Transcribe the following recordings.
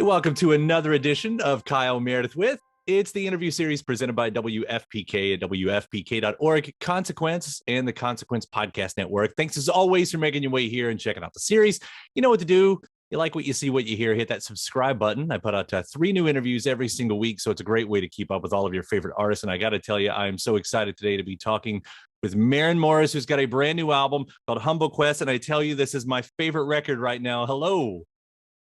Welcome to another edition of Kyle Meredith with. It's the interview series presented by WFPK at WFPK.org, Consequence, and the Consequence Podcast Network. Thanks as always for making your way here and checking out the series. You know what to do. You like what you see, what you hear, hit that subscribe button. I put out 3 new interviews every single week, so it's a great way to keep up with all of your favorite artists. And I got to tell you, I'm so excited today to be talking with Maren Morris, who's got a brand new album called Humble Quest. And I tell you, this is my favorite record right now. Hello.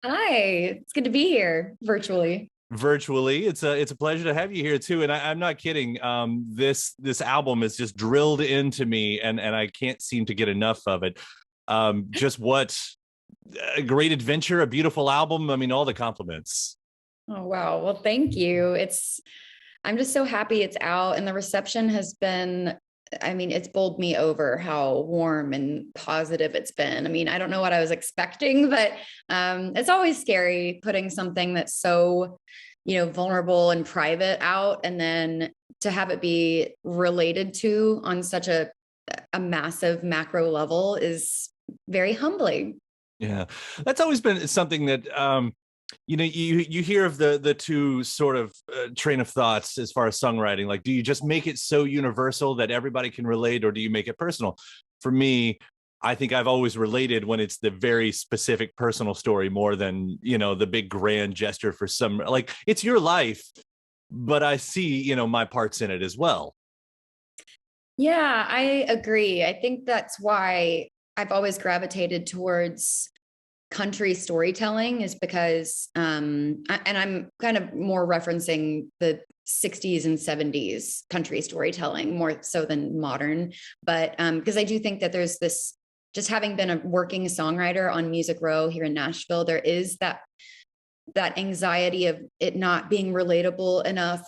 Hi, it's good to be here virtually. It's a pleasure to have you here too, and I'm not kidding. This album is just drilled into me, and I can't seem to get enough of it. Just what a great adventure, a beautiful album. I mean, all the compliments. Oh wow, well thank you. I'm just so happy it's out, and the reception has been, I mean, it's bowled me over how warm and positive it's been. I mean, I don't know what I was expecting, but it's always scary putting something that's so, vulnerable and private out, and then to have it be related to on such a massive macro level is very humbling. Yeah, that's always been something that you hear of the two sort of train of thoughts as far as songwriting. Like, do you just make it so universal that everybody can relate, or do you make it personal? For me, I think I've always related when it's the very specific personal story more than, the big grand gesture for some, like, it's your life, but I see, my parts in it as well. Yeah, I agree. I think that's why I've always gravitated towards country storytelling, is because and I'm kind of more referencing the 60s and 70s country storytelling more so than modern, but because I do think that there's this, just having been a working songwriter on Music Row here in Nashville, there is that anxiety of it not being relatable enough,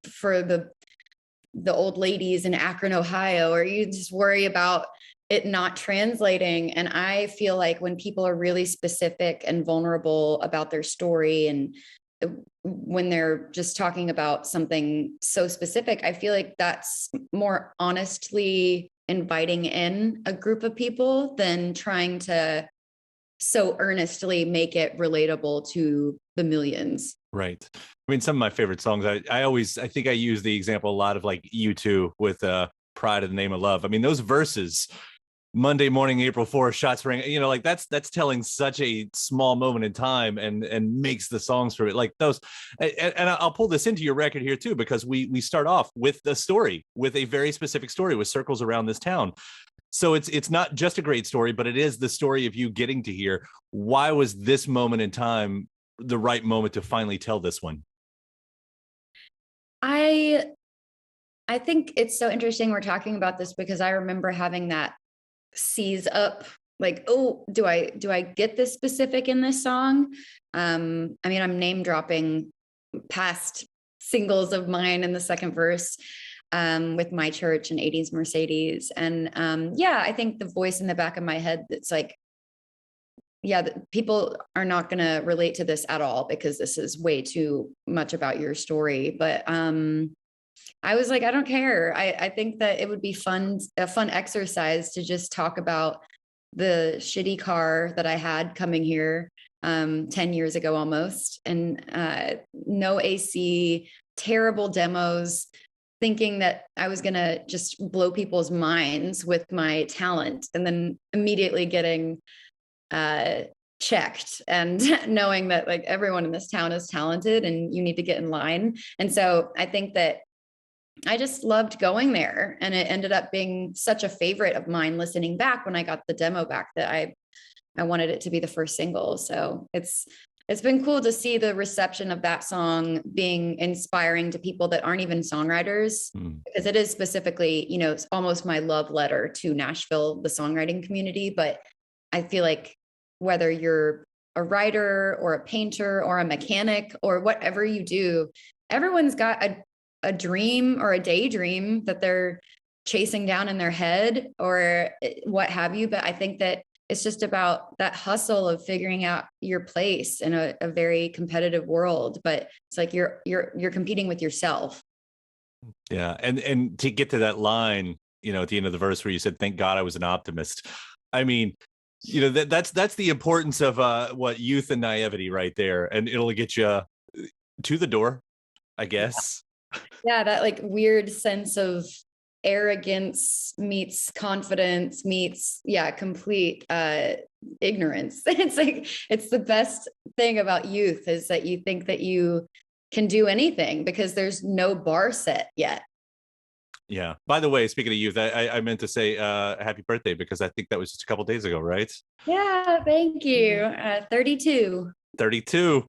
for the old ladies in Akron, Ohio, or you just worry about it not translating. And I feel like when people are really specific and vulnerable about their story, and when they're just talking about something so specific, I feel like that's more honestly inviting in a group of people than trying to so earnestly make it relatable to the millions. Right. I mean, some of my favorite songs, I think I use the example a lot of, like, U2 with Pride in the Name of Love. I mean, those verses, Monday morning, April 4th, shots ring, like that's telling such a small moment in time and makes the songs for it like those. And I'll pull this into your record here too, because we start off with the story, with a very specific story with circles around this town. So it's not just a great story, but it is the story of you getting to hear. Why was this moment in time the right moment to finally tell this one? I think it's so interesting we're talking about this, because I remember having that seize up, like, oh, do I get this specific in this song? I mean, I'm name dropping past singles of mine in the second verse, with My Church and 80s Mercedes. And yeah, I think the voice in the back of my head that's like, yeah, people are not going to relate to this at all because this is way too much about your story. But I was like, I don't care. I think that it would be a fun exercise to just talk about the shitty car that I had coming here 10 years ago almost, and no AC, terrible demos, thinking that I was going to just blow people's minds with my talent, and then immediately getting checked and knowing that, like, everyone in this town is talented and you need to get in line. And so I think that I just loved going there, and it ended up being such a favorite of mine listening back when I got the demo back, that I wanted it to be the first single. So it's been cool to see the reception of that song being inspiring to people that aren't even songwriters, because it is specifically, it's almost my love letter to Nashville, the songwriting community. But I feel like whether you're a writer or a painter or a mechanic or whatever you do, everyone's got a dream or a daydream that they're chasing down in their head or what have you. But I think that it's just about that hustle of figuring out your place in a very competitive world. But it's like you're competing with yourself. Yeah. And to get to that line, at the end of the verse where you said, "Thank God I was an optimist." I mean, That's the importance of what youth and naivety right there, and it'll get you to the door, I guess. Yeah, that like weird sense of arrogance meets confidence meets complete ignorance. It's like it's the best thing about youth is that you think that you can do anything because there's no bar set yet. Yeah. By the way, speaking of youth, I meant to say happy birthday because I think that was just a couple days ago, right? Yeah, thank you. 32. 32.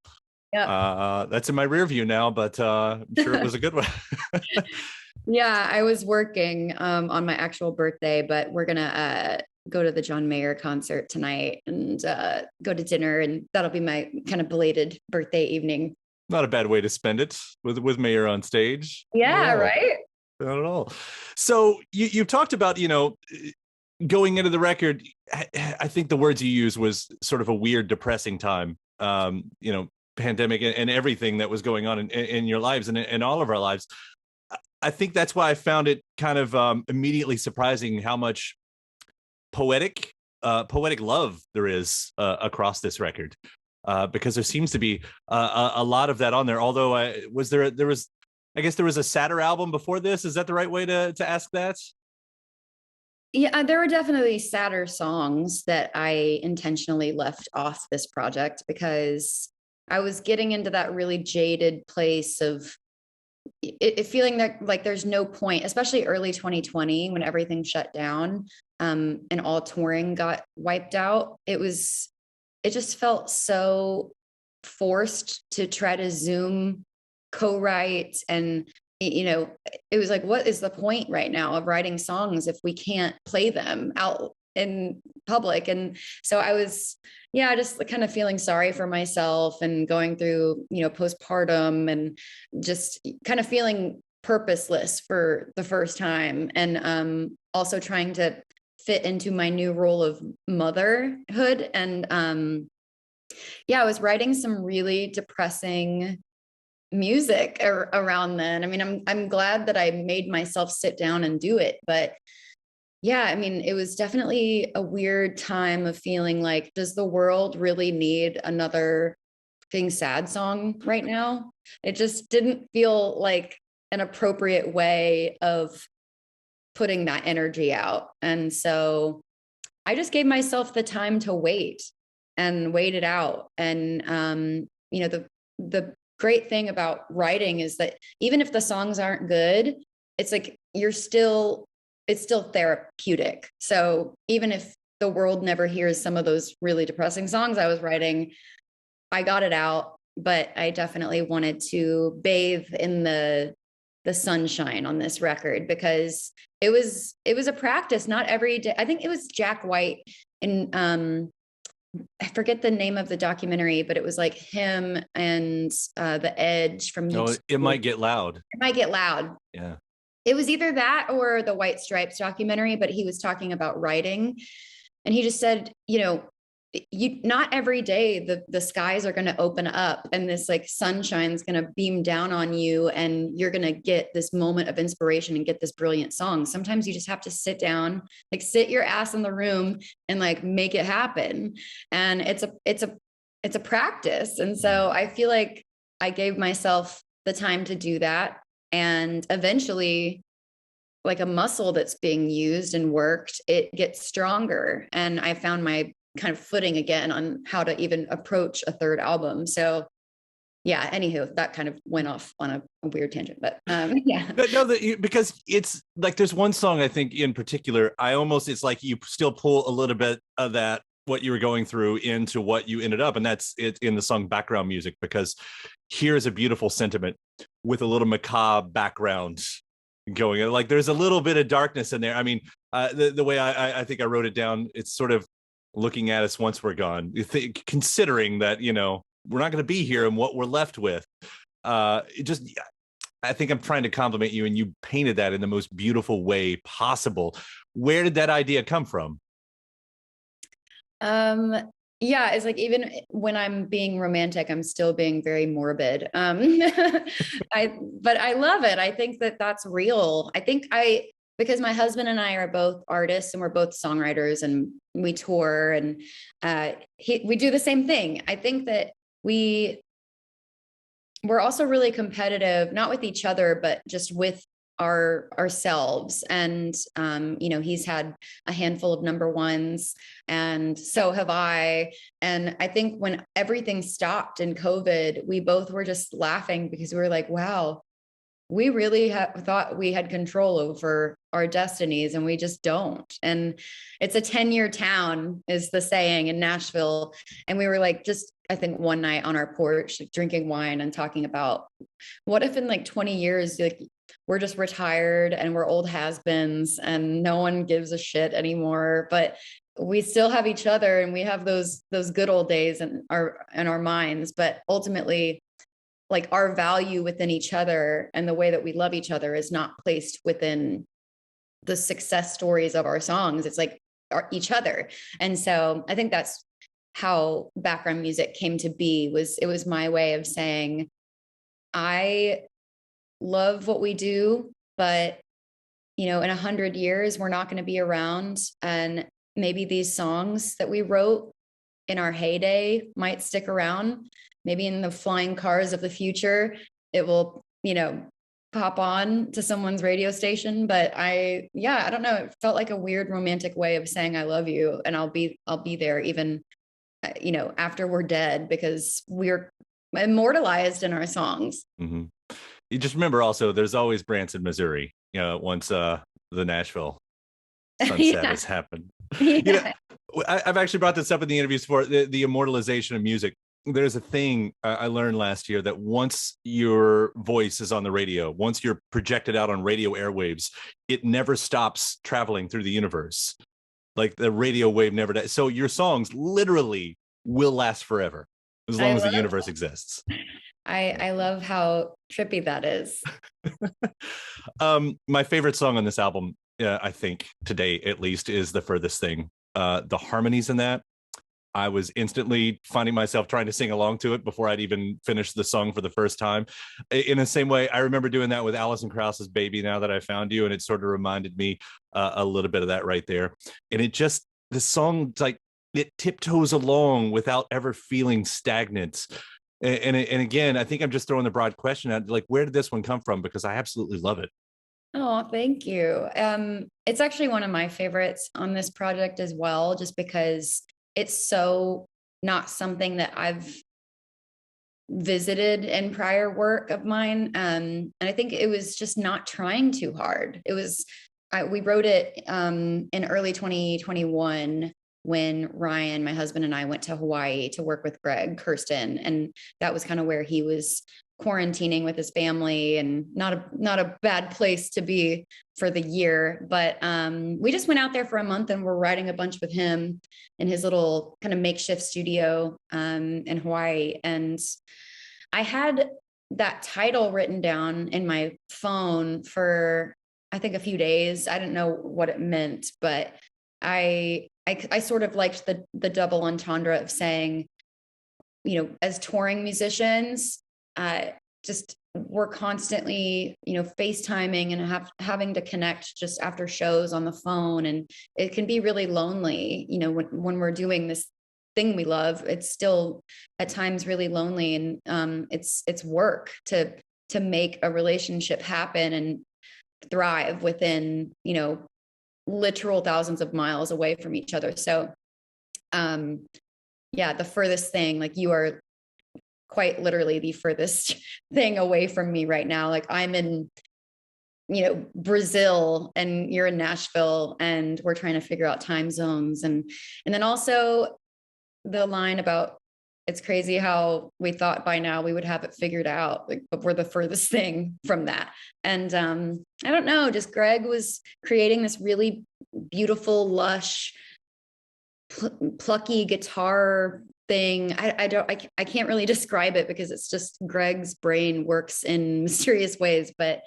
Yeah. That's in my rear view now, but I'm sure it was a good one. Yeah, I was working on my actual birthday, but we're gonna go to the John Mayer concert tonight and go to dinner, and that'll be my kind of belated birthday evening. Not a bad way to spend it with Mayer on stage. Yeah, right. Not at all. So you've talked about, going into the record. I think the words you used was sort of a weird, depressing time. Pandemic and everything that was going on in your lives and in all of our lives. I think that's why I found it kind of immediately surprising how much poetic love there is across this record, because there seems to be a lot of that on there. Although I guess there was a sadder album before this. Is that the right way to ask that? Yeah, there were definitely sadder songs that I intentionally left off this project because I was getting into that really jaded place of it feeling that like there's no point, especially early 2020 when everything shut down and all touring got wiped out. It just felt so forced to try to Zoom co-write, and it was like, what is the point right now of writing songs if we can't play them out in public? And so I was just kind of feeling sorry for myself and going through postpartum and just kind of feeling purposeless for the first time, and also trying to fit into my new role of motherhood. And I was writing some really depressing music around then. I mean, I'm glad that I made myself sit down and do it, but yeah, I mean, it was definitely a weird time of feeling like, does the world really need another fucking sad song right now? It just didn't feel like an appropriate way of putting that energy out. And so I just gave myself the time to wait it out. And the great thing about writing is that even if the songs aren't good, it's like it's still therapeutic. So even if the world never hears some of those really depressing songs I was writing, I got it out. But I definitely wanted to bathe in the sunshine on this record because it was a practice. Not every day. I think it was Jack White in I forget the name of the documentary, but it was like him and The Edge from. No, It Might Get Loud. It Might Get Loud. Yeah. It was either that or the White Stripes documentary, but he was talking about writing. And he just said, not every day the skies are going to open up and this like sunshine's going to beam down on you and you're going to get this moment of inspiration and get this brilliant song. Sometimes you just have to sit down, like sit your ass in the room and like make it happen. And it's a practice. And so I feel like I gave myself the time to do that. And eventually, like a muscle that's being used and worked, it gets stronger. And I found my kind of footing again on how to even approach a third album. So yeah, anywho, that kind of went off on a weird tangent, but yeah. But no, because it's like there's one song I think in particular, it's like you still pull a little bit of that, what you were going through into what you ended up. And that's it in the song Background Music, because here's a beautiful sentiment with a little macabre background going. Like there's a little bit of darkness in there. I mean, the way I think I wrote it down, it's sort of looking at us once we're gone, considering that, we're not going to be here and what we're left with. I think I'm trying to compliment you, and you painted that in the most beautiful way possible. Where did that idea come from? Yeah, it's like even when I'm being romantic, I'm still being very morbid. But I love it. I think that that's real. I think because my husband and I are both artists and we're both songwriters and we tour and we do the same thing. I think that we're also really competitive, not with each other, but just with ourselves. And he's had a handful of number ones, and so have I. And I think when everything stopped in COVID, we both were just laughing because we were like, wow, we really thought we had control over our destinies, and we just don't. And it's a 10-year town, is the saying in Nashville. And we were like, just, I think one night on our porch, like, drinking wine and talking about, what if in like 20 years, like, we're just retired and we're old has-beens and no one gives a shit anymore, but we still have each other and we have those good old days in our minds. But ultimately, like, our value within each other and the way that we love each other is not placed within the success stories of our songs. It's like each other. And so I think that's how background music came to be. It was my way of saying, I love what we do, but in 100 years, we're not going to be around. And maybe these songs that we wrote in our heyday might stick around. Maybe in the flying cars of the future, it will, pop on to someone's radio station. But I don't know. It felt like a weird romantic way of saying I love you, and I'll be there even, after we're dead, because we're immortalized in our songs. Mm-hmm. You just remember also, there's always Branson, Missouri. Once the Nashville sunset has happened. Yeah. I've actually brought this up in the interviews for the immortalization of music. There's a thing I learned last year, that once your voice is on the radio, once you're projected out on radio airwaves, it never stops traveling through the universe. Like, the radio wave never does. So your songs literally will last forever as long as the universe exists. I love how trippy that is. My favorite song on this album, I think today at least, is The Furthest Thing. The harmonies in that, I was instantly finding myself trying to sing along to it before I'd even finished the song for the first time. In the same way, I remember doing that with Alison Krauss's Baby Now That I Found You, and it sort of reminded me a little bit of that right there. And the song, like, it tiptoes along without ever feeling stagnant. And again, I think I'm just throwing the broad question out, like, where did this one come from? Because I absolutely love it. Oh, thank you. It's actually one of my favorites on this project as well, just because it's so not something that I've visited in prior work of mine. And I think it was just not trying too hard. We wrote it in early 2021 when Ryan, my husband, and I went to Hawaii to work with Greg Kirsten. And that was kind of where he was quarantining with his family, and not a bad place to be for the year. But we just went out there for a month and we're writing a bunch with him in his little kind of makeshift studio in Hawaii. And I had that title written down in my phone for, I think, a few days. I didn't know what it meant, but I sort of liked the double entendre of saying, as touring musicians, just we're constantly, FaceTiming and having to connect just after shows on the phone. And it can be really lonely, when we're doing this thing we love. It's still at times really lonely. And it's work to make a relationship happen and thrive within, literal thousands of miles away from each other. So, The Furthest Thing, like, you are quite literally the furthest thing away from me right now. Like, I'm in, Brazil and you're in Nashville, and we're trying to figure out time zones. And then also the line about, it's crazy how we thought by now we would have it figured out, like, but we're the furthest thing from that. And I don't know, just Greg was creating this really beautiful, lush, plucky guitar thing. I can't really describe it because it's just Greg's brain works in mysterious ways, but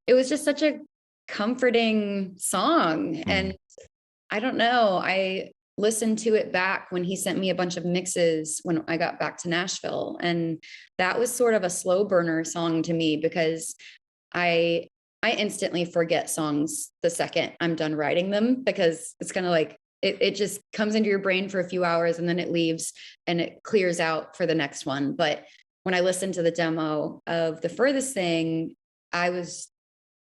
it was just such a comforting song. And I don't know, I listened to it back when he sent me a bunch of mixes when I got back to Nashville. And that was sort of a slow burner song to me, because I I instantly forget songs the second I'm done writing them, because it's kind of like it just comes into your brain for a few hours and then it leaves and it clears out for the next one. But when I listened to the demo of The Furthest Thing, I was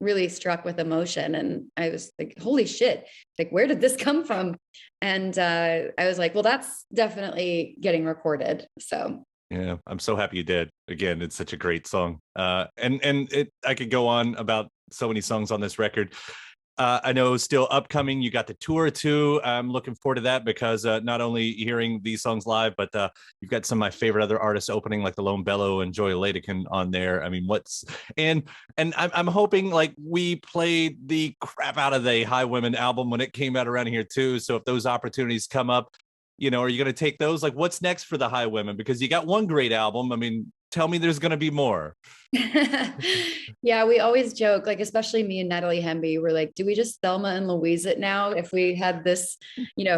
really struck with emotion, and I was like, holy shit, like, where did this come from? And I was like, well, that's definitely getting recorded. So Yeah, I'm so happy you did. Again, it's such a great song. I could go on about so many songs on this record. I know still upcoming, you got the tour too. I'm looking forward to that because not only hearing these songs live, but you've got some of my favorite other artists opening, like the Lone Bellow and Joy Ladakin on there. I mean, I'm hoping, like, we played the crap out of the Highwomen album when it came out around here too. So if those opportunities come up, are you going to take those? Like, what's next for the Highwomen? Because you got one great album. I mean, tell me there's going to be more. yeah, we always joke, like, especially me and Natalie Hemby, we're like, do we just Thelma and Louise it now? If we had this,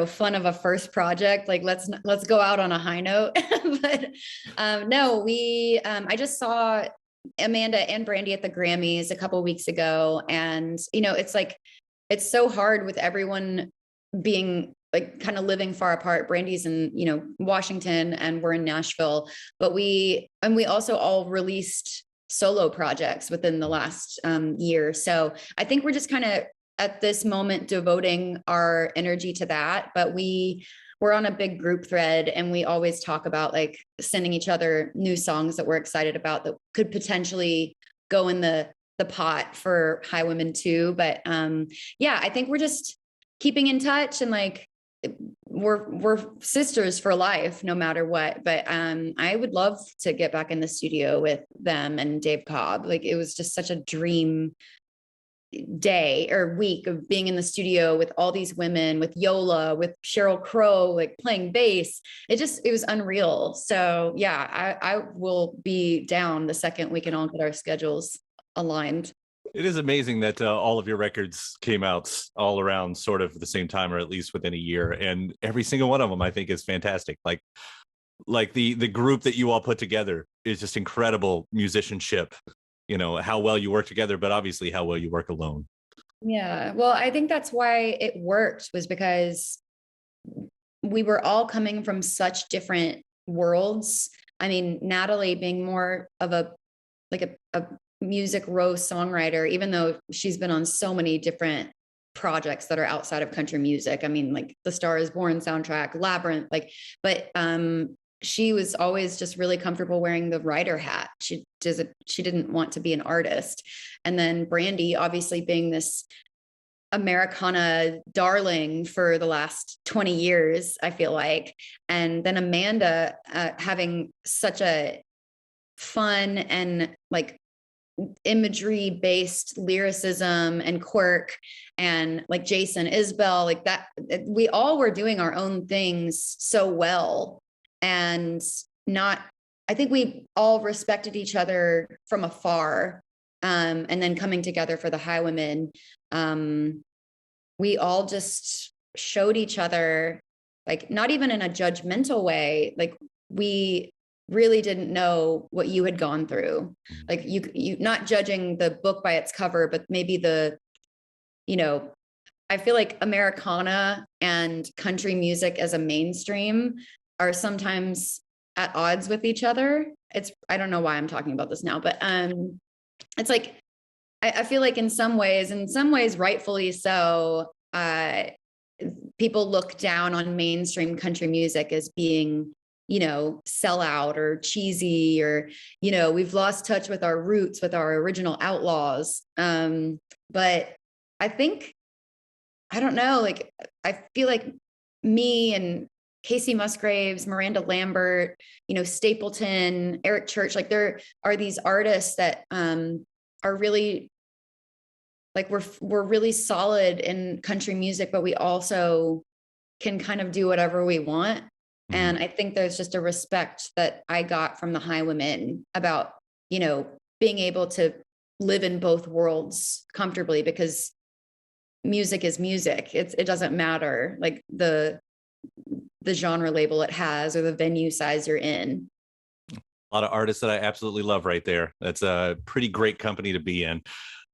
fun of a first project, like, let's go out on a high note. But no, I just saw Amanda and Brandi at the Grammys a couple weeks ago. And, it's like, it's so hard with everyone being like kind of living far apart. Brandi's in, Washington, and we're in Nashville, but we also all released solo projects within the last year. So I think we're just kind of at this moment devoting our energy to that. But we're on a big group thread, and we always talk about like sending each other new songs that we're excited about that could potentially go in the pot for Highwomen too. But yeah, I think we're just keeping in touch, and like we're sisters for life no matter what. But I would love to get back in the studio with them and Dave Cobb. Like, it was just such a dream day or week of being in the studio with all these women, with Yola, with Sheyl Crow, like playing bass. It was unreal. So yeah, I will be down the second we can all get our schedules aligned. It is amazing that all of your records came out all around sort of the same time, or at least within a year, and every single one of them I think is fantastic. Like the group that you all put together is just incredible musicianship. How well you work together, but obviously how well you work alone. Yeah, well, I think that's why it worked, was because we were all coming from such different worlds. I mean, Natalie being more of a music row songwriter, even though she's been on so many different projects that are outside of country music. I mean, like the Star is Born soundtrack, Labyrinth, but she was always just really comfortable wearing the writer hat. She didn't want to be an artist. And then Brandi, obviously being this Americana darling for the last 20 years, I feel like. And then Amanda having such a fun and like imagery based lyricism and quirk, and like Jason Isbell, like that. We all were doing our own things so well, and I think we all respected each other from afar. And then coming together for the Highwomen, we all just showed each other, like, not even in a judgmental way, like we really didn't know what you had gone through. Like you not judging the book by its cover, but maybe I feel like Americana and country music as a mainstream are sometimes at odds with each other. I don't know why I'm talking about this now, but it's like, I feel like in some ways rightfully so, people look down on mainstream country music as being, sellout or cheesy, or, we've lost touch with our roots, with our original outlaws. But I think, I don't know, like, I feel like me and Kacey Musgraves, Miranda Lambert, Stapleton, Eric Church, like there are these artists that are really, like, we're really solid in country music, but we also can kind of do whatever we want. And I think there's just a respect that I got from the Highwomen about, being able to live in both worlds comfortably, because music is music. It doesn't matter, like the genre label it has or the venue size you're in. A lot of artists that I absolutely love right there. That's a pretty great company to be in.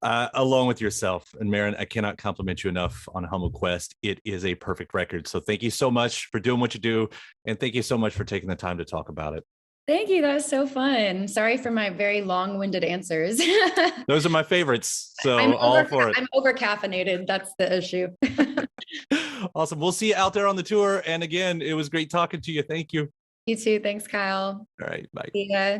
Along with yourself. And Maren, I cannot compliment you enough on Humble Quest. It is a perfect record. So thank you so much for doing what you do. And thank you so much for taking the time to talk about it. Thank you. That was so fun. Sorry for my very long-winded answers. Those are my favorites. So for it. I'm over caffeinated. That's the issue. Awesome. We'll see you out there on the tour. And again, it was great talking to you. Thank you. You too. Thanks, Kyle. All right. Bye. See ya.